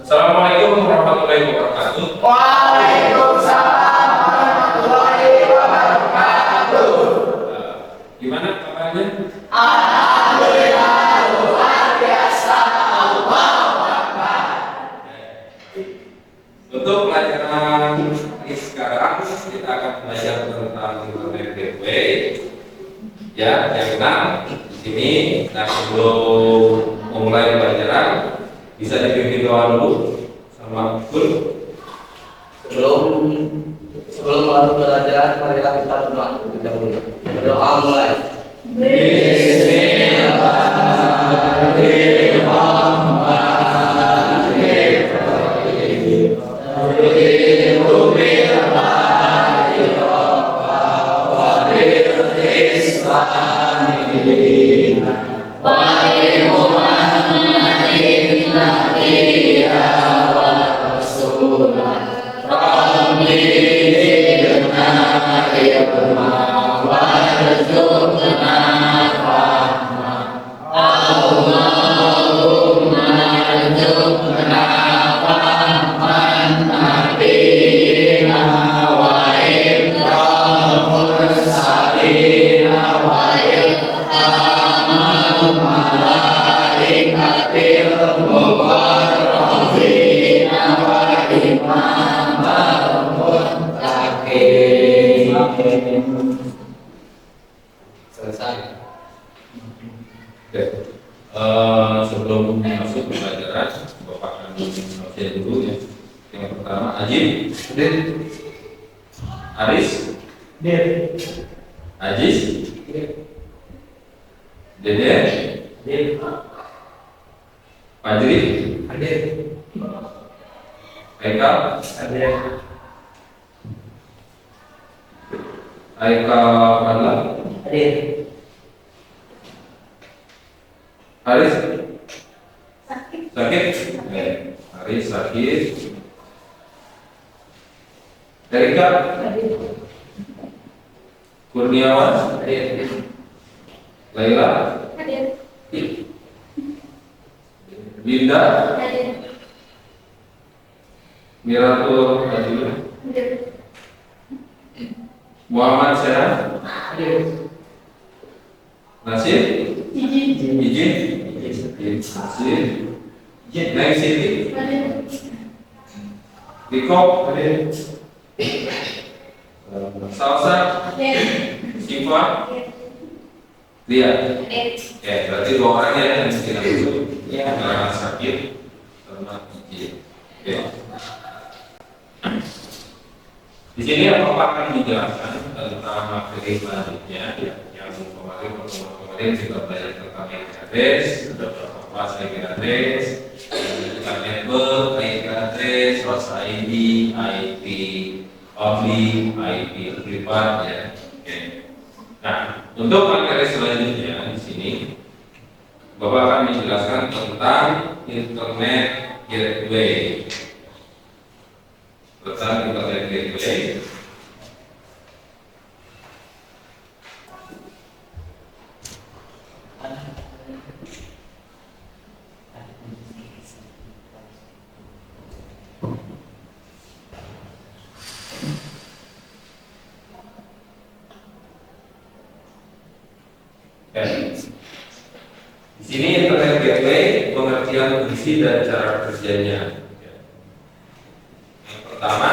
Assalamualaikum warahmatullahi wabarakatuh. Waalaikumsalam warahmatullahi wabarakatuh. Gimana kabarnya? Alhamdulillah luar biasa. Allahu Akbar. Untuk pelajaran ini sekarang kita akan belajar tentang internet gateway. Ya, yang kenal di sini. Nah, sebelum memulai pelajaran, bisa dipimpin doa dulu sama Gun. Sebelum masuk pelajaran, marilah kita berdoa terlebih dahulu. Berdoa mulai. Selesai. Oke. Sebelum masuk ke pelajaran, Bapak akan mengajar dulu ya. Yang pertama, Ajib, Aris, Ajis, Dede, Fajri, Haikal, Fadla, Haris, Sakit, Haris sakit, Erika, Kurniawan, Laila, Linda, Miratul Azul, Muhammad Syah, Nasir, Izin, Neng Siti, Riko, Salsa, Siva, Lia. Ya, berarti dua orang ya yang kita dulu. Yang sakit sama Izin. Oke. Di sini Bapak akan menjelaskan tentang materi selanjutnya yang kemarin kita belajar tentang IP address, ada beberapa kelas IP address, network, IP address, host ID, IP public, IP privat ya. Oke. Nah, untuk materi selanjutnya di sini Bapak akan menjelaskan tentang internet gateway. Tentang internet gateway. Di sini internet gateway pengertian fungsi dan cara kerjanya. Yang pertama,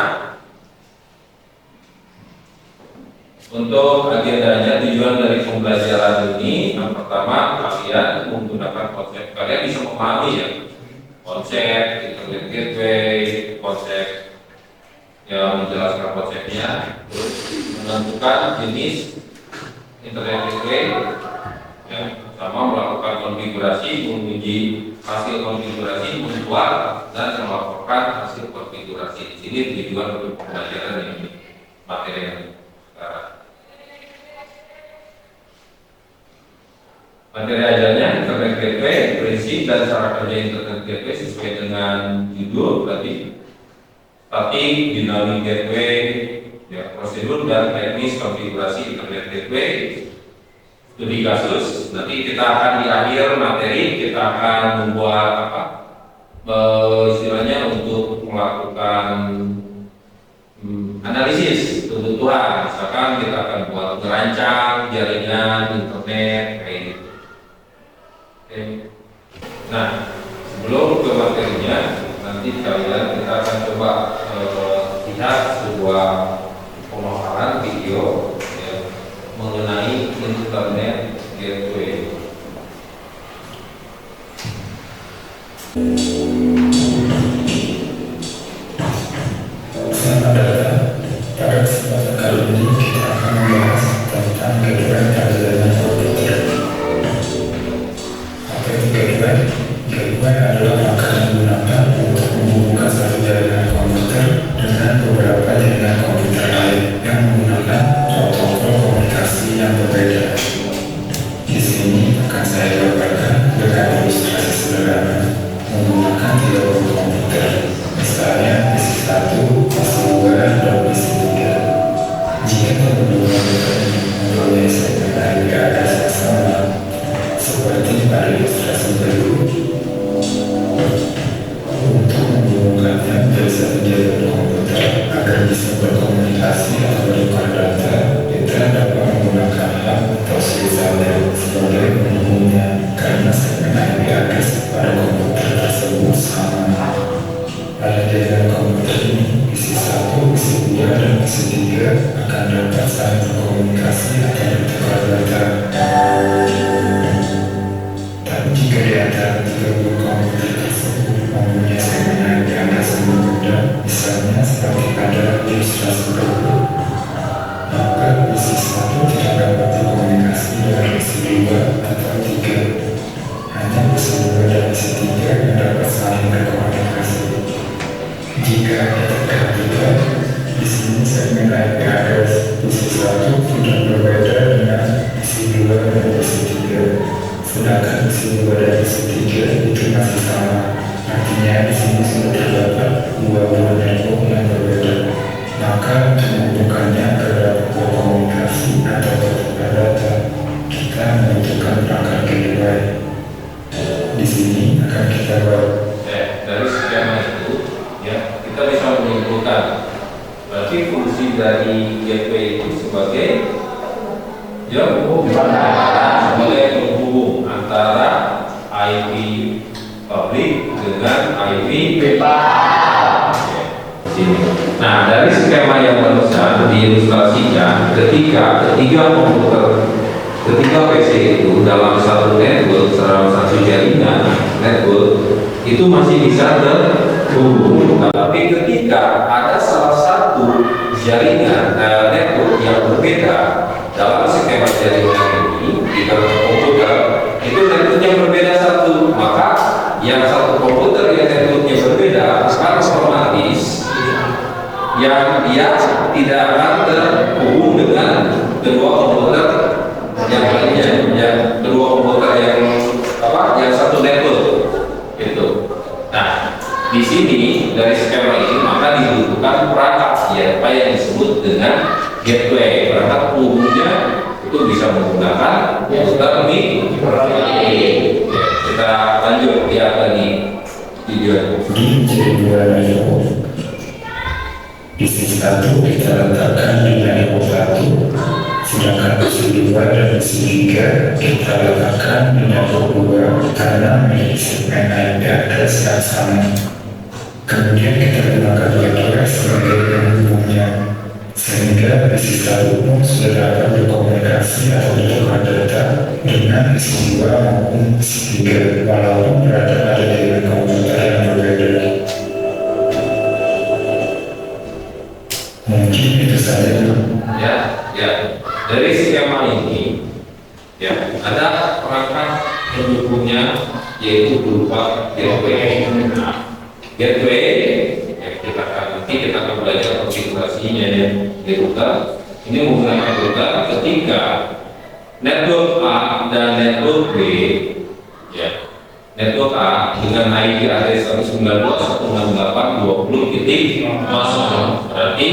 untuk agendanya tujuan dari pembelajaran ini, yang pertama kalian menggunakan konsep, kalian bisa memahami ya konsep internet gateway, konsep yang menjelaskan konsepnya, terus menentukan jenis internet gateway, ya, sama melakukan konfigurasi, menguji hasil konfigurasi, menjual dan melaporkan hasil konfigurasi. Di sini tujuan untuk pembelajaran ini materi yang sekarang. Materi ajarnya internet gateway, prinsip dan cara kerja internet gateway sesuai dengan judul tadi. Static, dynamic gateway, ya, prosedur dan teknis konfigurasi internet gateway. Studi kasus, nanti kita akan di akhir materi kita akan membuat apa? istilahnya untuk melakukan analisis kebutuhan. Misalkan kita akan buat merancang jaringan internet kayak gitu. Oke. Nah, sebelum ke materinya, nanti kalian kita akan coba lihat sebuah pemaparan video ya, mengenai internet gateway. Selamat datang. Pada kesempatan kali ini kita akan membahas tentang gateway pada jaringan komputer. Apa itu gateway? Gateway adalah rangka yang digunakan untuk menghubungkan satu jaringan komputer dengan beberapa jaringan komputer lain yang menggunakan protokol komunikasi yang berbeda. Di sini akan saya gambarkan dengan ilustrasi sederhana menggunakan 3 buah komputer, misalnya PC1, PC2, dan PC3. Jika kedua komputer ini mempunyai segmen IP address yang sama, seperti pada ilustrasi berikut, untuk menghubungkannya menjadi satu jaringan komputer agar bisa berkomunikasi atau bertukar data, kita dapat menggunakan hub atau switch sebagai penghubungnya karena segmen IP address pada komputer tersebut sama. Pada jaringan komputer ini, PC1, PC2, dan PC3 akan dapat saling berkomunikasi atau bertukar data. Tapi jika di antara 3 buah komputer tersebut mempunyai segmen IP address yang berbeda, misalnya seperti pada ilustrasi berikut, maka PC1 tidak dapat berkomunikasi dengan PC2 atau 3. Hanya PC2 dan PC3 yang dapat saling berkomunikasi. Jika kita perhatikan, di sini segmen IP address PC1 sudah berbeda dengan PC2 dan PC3, sedangkan PC2 dan PC3 itu masih sama. Artinya di sini sudah terdapat 2 buah network yang berbeda. Maka untuk menghubungkannya agar dapat berkomunikasi atau bertukar data, kita membutuhkan perangkat gateway. Di sini akan kita buat. Dari skema itu, ya kita bisa menyimpulkan berarti fungsi dari gateway itu sebagai sebagai penghubung antara IP publik dengan IP private. Nah, dari skema yang barusan diilustrasikan, ketika PC itu dalam satu network, dalam satu jaringan network itu masih bisa terhubung. Tapi ketika ada salah satu jaringan network yang berbeda dalam skema jaringan ini di dalam komputer, itu networknya berbeda satu, maka yang satu komputer yang networknya berbeda akan otomatis yang dia tidak akan terhubung dengan kedua komputer yang lainnya, yang kedua komputer yang satu network itu. Nah, di sini dari skema ini maka dibutuhkan perangkat ya, apa yang disebut dengan gateway. Perangkat penghubungnya itu bisa menggunakan terminal. Kita lanjut lihat lagi video. Ini jadi 2 network. PC1 kita letakkan di network 1, sedangkan PC2 dan PC3 kita letakkan di network 2 karena memiliki segmen IP address yang sama. Kemudian kita gunakan gateway sebagai penghubungnya, sehingga PC1 pun sudah dapat berkomunikasi atau bertukar data dengan PC2 maupun PC3 walaupun berada pada jaringan komputer yang berbeda. Mungkin itu saja. Ya, dari skema ini ya ada perangkat pendukungnya yaitu berupa gateway. Nah, gateway nanti kita akan belajar konfigurasinya ya di router. Ini menggunakan router ketika network A dan network B ya. Network A dengan IP address 192.168.20 titik masuk, berarti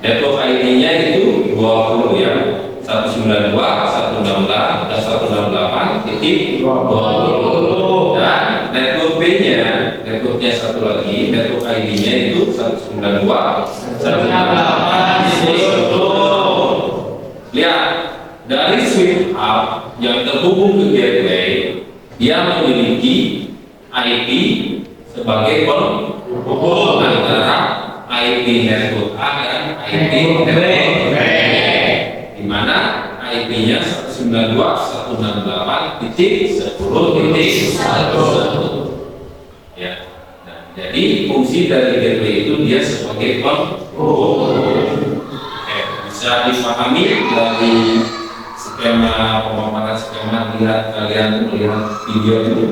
network ID-nya itu 20 ya, 192.168.20 168.20 dan network B-nya, networknya satu lagi, network ID-nya itu 192.168.10. Lihat, dari switch hub yang terhubung ke gateway, dia memiliki IP sebagai penghubung antara IP network A dan IP network B, di mana IP-nya 192.168.10.1. Ya. Nah, jadi fungsi dari gateway itu dia sebagai penghubung. Bisa dipahami dari skema pemaparan skema, lihat kalian melihat video itu.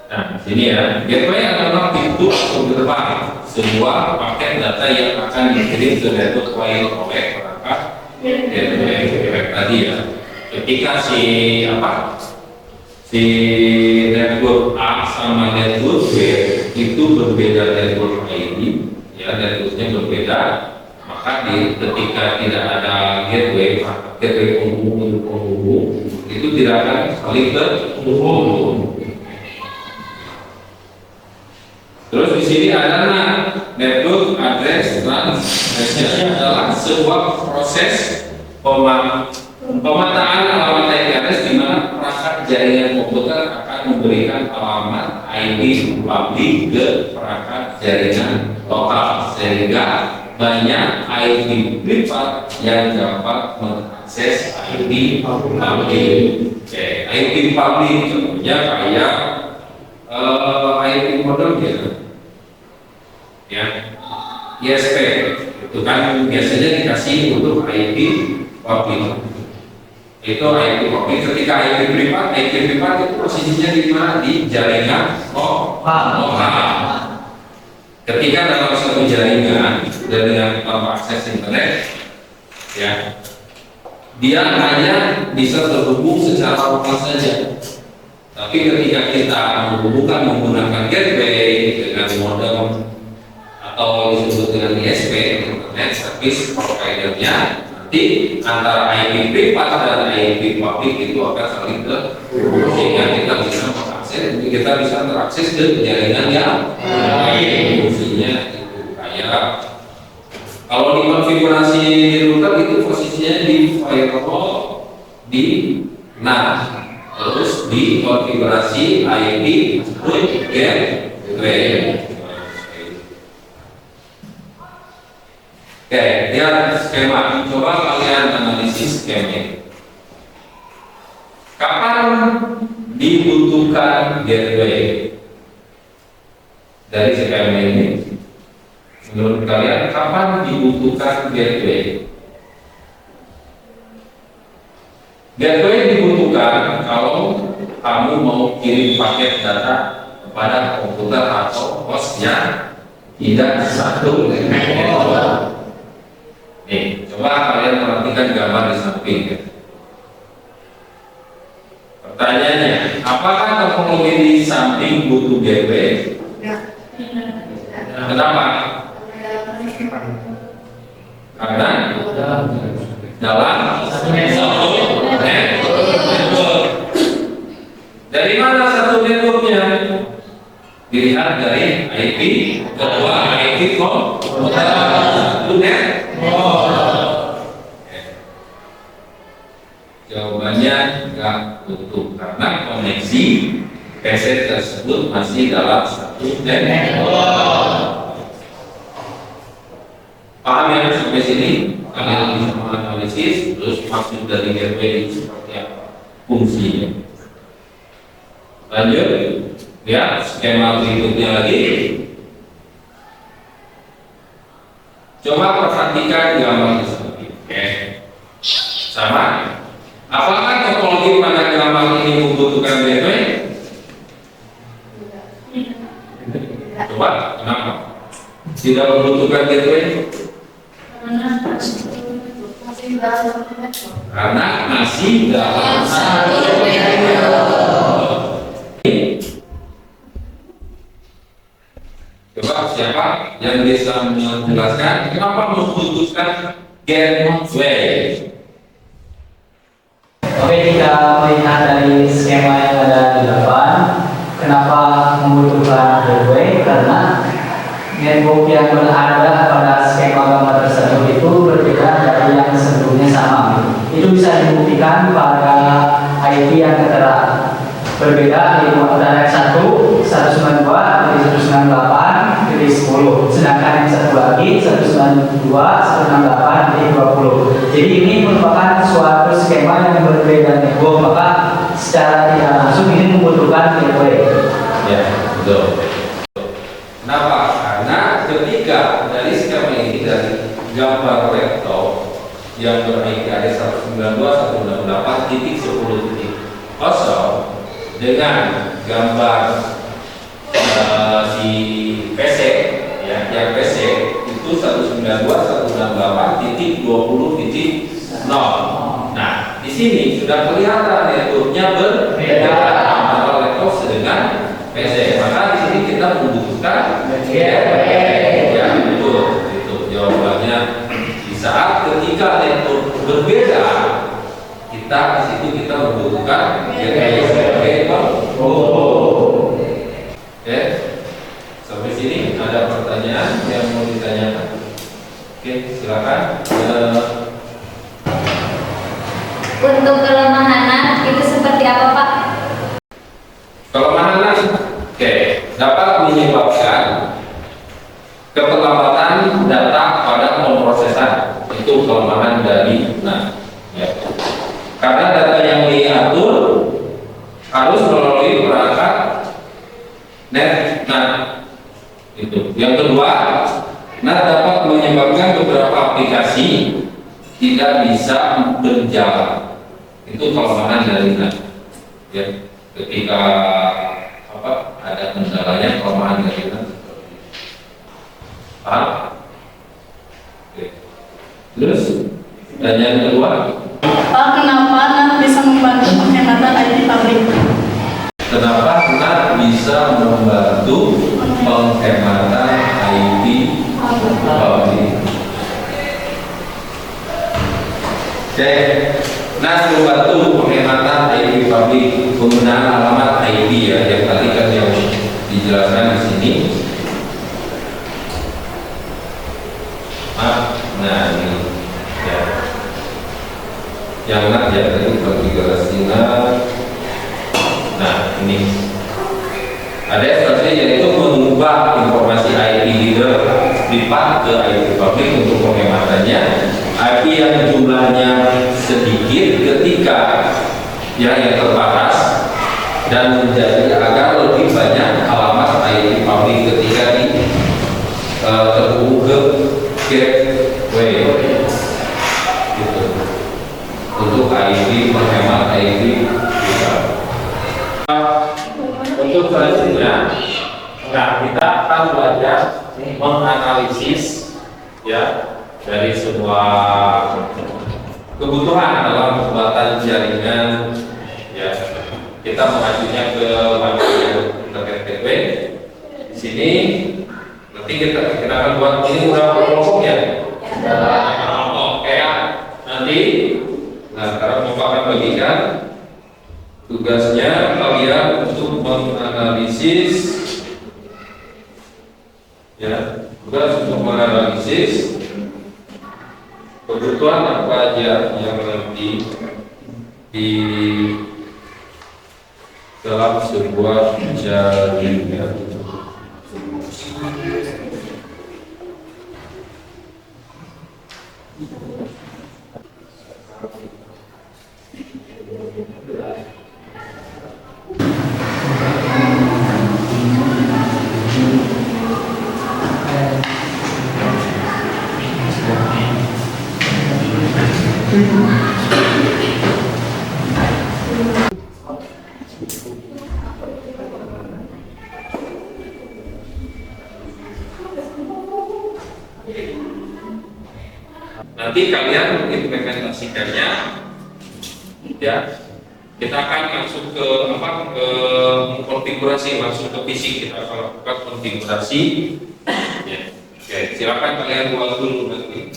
Nah, sini ya, gateway adalah pintu atau gerbang sebuah paket data yang akan dikirim ke network lain oleh perangkat gateway tadi ya. Ketika si network A sama network B itu berbeda network ID, ya networknya berbeda, maka ketika tidak ada gateway penghubung itu tidak akan saling terhubung. Terus di sini ada network address transmission adalah sebuah proses pemetaan alamat IP address di mana perangkat jaringan komputer akan memberikan alamat IP publik ke perangkat jaringan lokal sehingga banyak IP privat yang dapat mengakses IP publik. IP publik contohnya kayak IP modem ya, ISP itu kan biasanya dikasih untuk IP publik. Itu IP publik. Ketika IP privat itu posisinya di mana? Di jaringan lokal. Ketika dalam satu jaringan dengan akses internet, ya, dia hanya bisa terhubung secara lokal saja. Tapi ketika kita menghubungkan menggunakan gateway dengan modem atau disebut dengan ISP, Internet Service Provider-nya, nanti antara IP privat dan IP publik itu akan saling terhubung sehingga kita bisa mengakses, kita bisa terakses ke jaringan yang lain. Fungsinya itu kayak kalau dikonfigurasi di router itu posisinya di firewall di NAT. Terus di konfigurasi IP gateway. Oke, lihat skema. Coba kalian analisis skema. Kapan dibutuhkan gateway? Dari skema ini, menurut kalian kapan dibutuhkan gateway? Gateway dibutuhkan kalau kamu mau kirim paket data kepada komputer atau host yang tidak satu network. Nih, coba kalian perhatikan gambar di samping ya. Pertanyaannya, apakah teknologi di samping butuh gateway? Kenapa? Karena dalam satu network. Dari mana satu networknya? Dilihat dari IP, kedua IP komputer, satu network. Jawabannya nggak utuh karena koneksi PC tersebut masih dalam satu network. Paham ya sampai sini? Kalian bisa menganalisis terus maksud dari gateway itu seperti apa, fungsinya. Lanjut, ya skema berikutnya lagi. Coba perhatikan gambar tersebut. Oke, sama. Apakah topologi pada gambar ini membutuhkan gateway? Coba, kenapa? Tidak membutuhkan gateway? Karena masih dalam satu network. Coba siapa yang bisa menjelaskan kenapa membutuhkan gateway. Oke, jika melihat dari skema yang ada di depan, kenapa membutuhkan gateway? Karena network yang berada pada skema gambar tersebut itu berbeda dari yang sebelumnya sama. Itu bisa dibuktikan pada IP yang tertera. Berbeda di antara yang satu 192 dari 198 dari 10, sedangkan yang satu lagi 192 168 dari 20. Jadi ini merupakan suatu skema yang berbeda network, maka secara tidak langsung ini membutuhkan gateway. Ya, betul. Kenapa? Karena ketika dari skema ini dari gambar vektor yang ber-IP ada 192.168.10.0 dengan gambar si PC ya, yang PC itu 192.168.20.0. Nah, di sini sudah kelihatan networknya berbeda antara laptop dengan PC. Maka di sini kita membutuhkan gateway. Ya, betul. Itu jawabannya. Di saat ketika network berbeda, kita di situ kita membutuhkan gateway sebagai penghubung. Oke, sampai sini ada pertanyaan yang mau ditanyakan? Oke, silakan. Untuk kelemahan itu seperti apa, Pak? Kelemahan oke, dapat menyebabkan keterlambatan data pada pemrosesan. Itu kelemahan dari ya. Karena data yang diatur harus melalui perangkat net. Itu. Yang kedua, dapat menyebabkan beberapa aplikasi tidak bisa berjalan. Itu kelemahan dari ya. Ketika ada kendalanya, kelemahan dari paham? Oke. Terus pertanyaan kedua, Pak, kenapa NAT bisa membantu penghematan IT pabrik? kenapa NAT bisa membantu penghematan IT pabrik? Cek, NAT membantu penghematan IT pabrik penggunaan alamat IP ya, yang tadi kan yang dijelaskan di sini. Nah ini ya. Yang NAT ya tadi konfigurasi NAT. Nah ini ada strategi yaitu mengubah informasi IP leader privat ke IP publik untuk penghematannya. IP yang jumlahnya sedikit ketika yang terbatas dan menjadi agar lebih banyak alamat IP publik ketika terhubung ke gateway gitu. Untuk IP menghemat IP kita. Untuk selanjutnya, kita akan belajar menganalisis ya dari semua kebutuhan dalam pembuatan jaringan ya. Kita mengajunya ke internet gateway. Di sini nanti kita akan buat ini udah kelompok ya. Oke ya. Nanti sekarang Bapak akan bagikan tugasnya kalian untuk menganalisis ya, tugas untuk menganalisis kebutuhan apa aja yang nanti di dalam sebuah jaringan. Nanti kalian mengimplementasikannya ya. Kita akan langsung ke konfigurasi, langsung ke PC kita akan lakukan konfigurasi ya. Oke, silakan kalian buat dulu nanti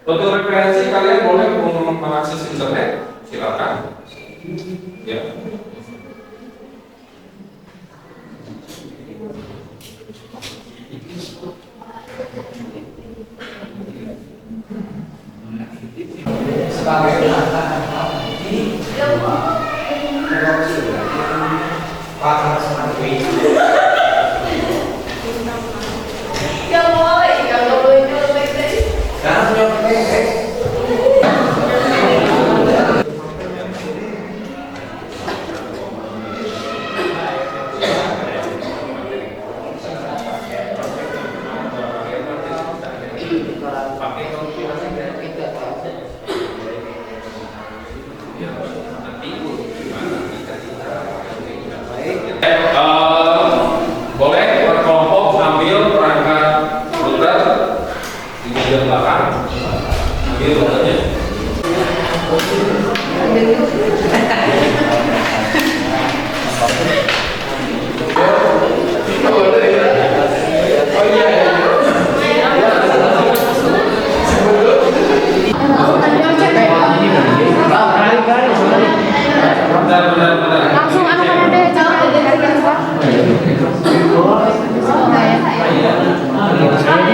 Untuk referensi kalian boleh mengakses internet, silakan. Ya. Sebagai penantang Pak Asmani. Ya boleh, kalau boleh nyelek deh. Sekarang nyelek. Boleh berkelompok ambil perangkat router di meja belakang, ambil routernya. Benar. Langsung anak-anak deh, jangan dari diganti sama ini.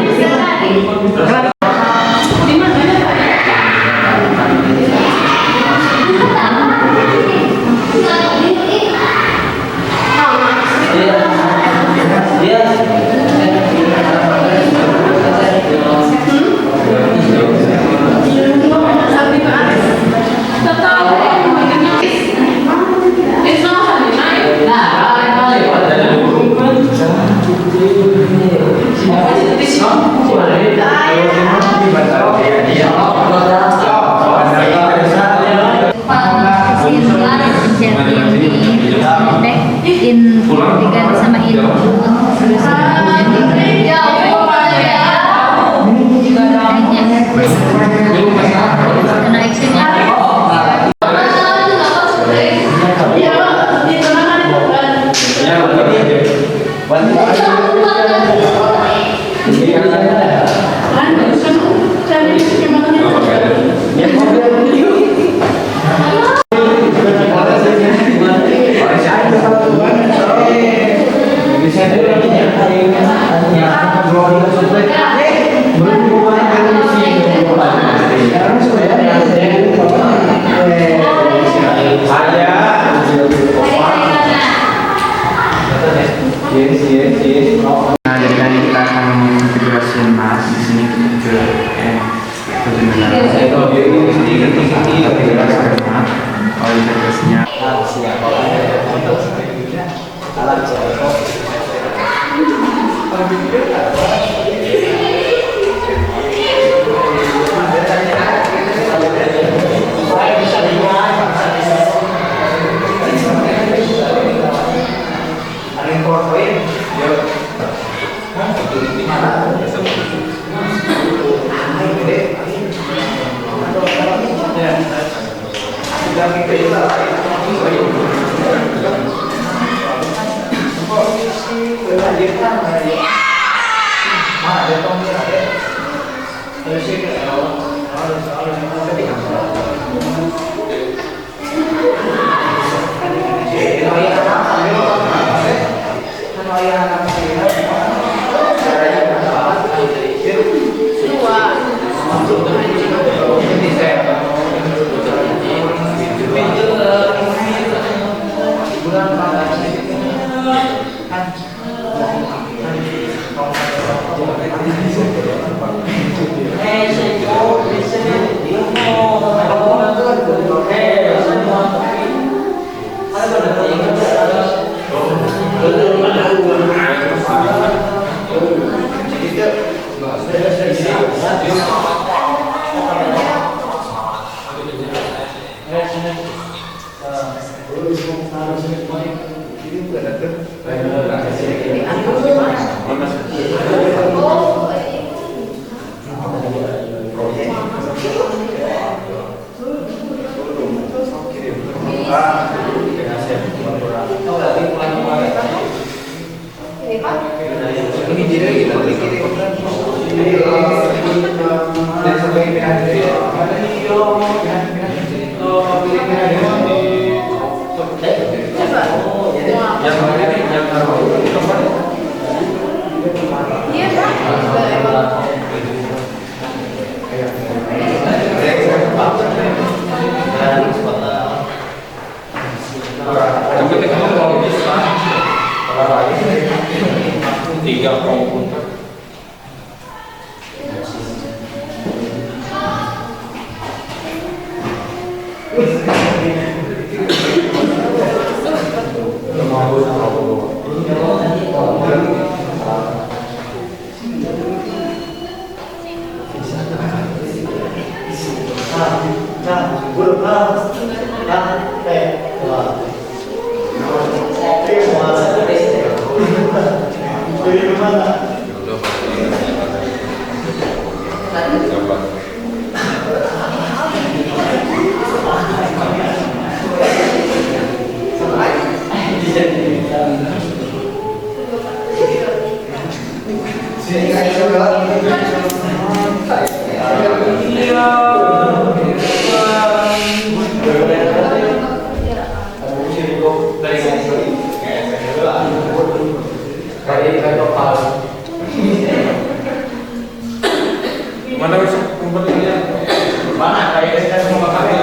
Nah, jadi tadi kita akan mengintegrasikan mas di sini ke integrasinya. Ini jadi kita Iya kan? Tiga komputer. Mana bisa komputernya? Mana kayaknya semua kami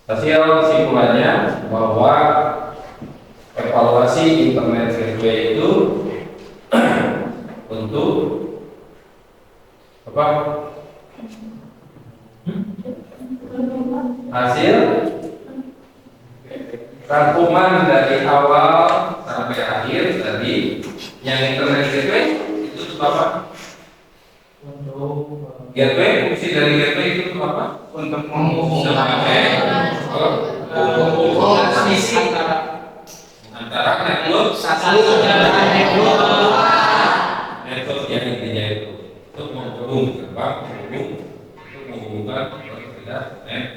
Hasil kesimpulannya bahwa evaluasi internet gateway itu untuk apa? Hasil rangkuman dari awal sampai akhir tadi yang internet gateway itu untuk apa? Gateway, fungsi dari gateway itu untuk apa? Untuk menghubungkan komunikasi antara network network yang intinya itu untuk menghubungkan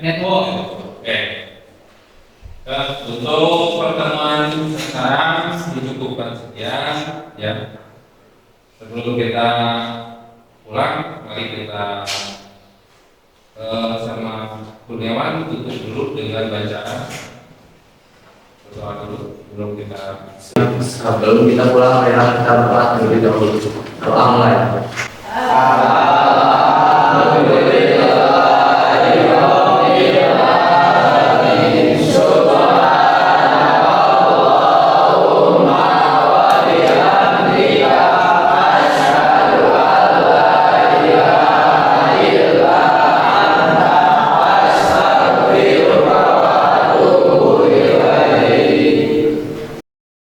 network. Oke. Untuk pertemuan sekarang dicukupkan sekian ya. Sebelum kita pulang, mari kita sama Kurniawan tutup dulu dengan bacaan berdoa dulu sebelum kita sebelum kita pulang, marilah kita berdoa terlebih dahulu. Doa mulai.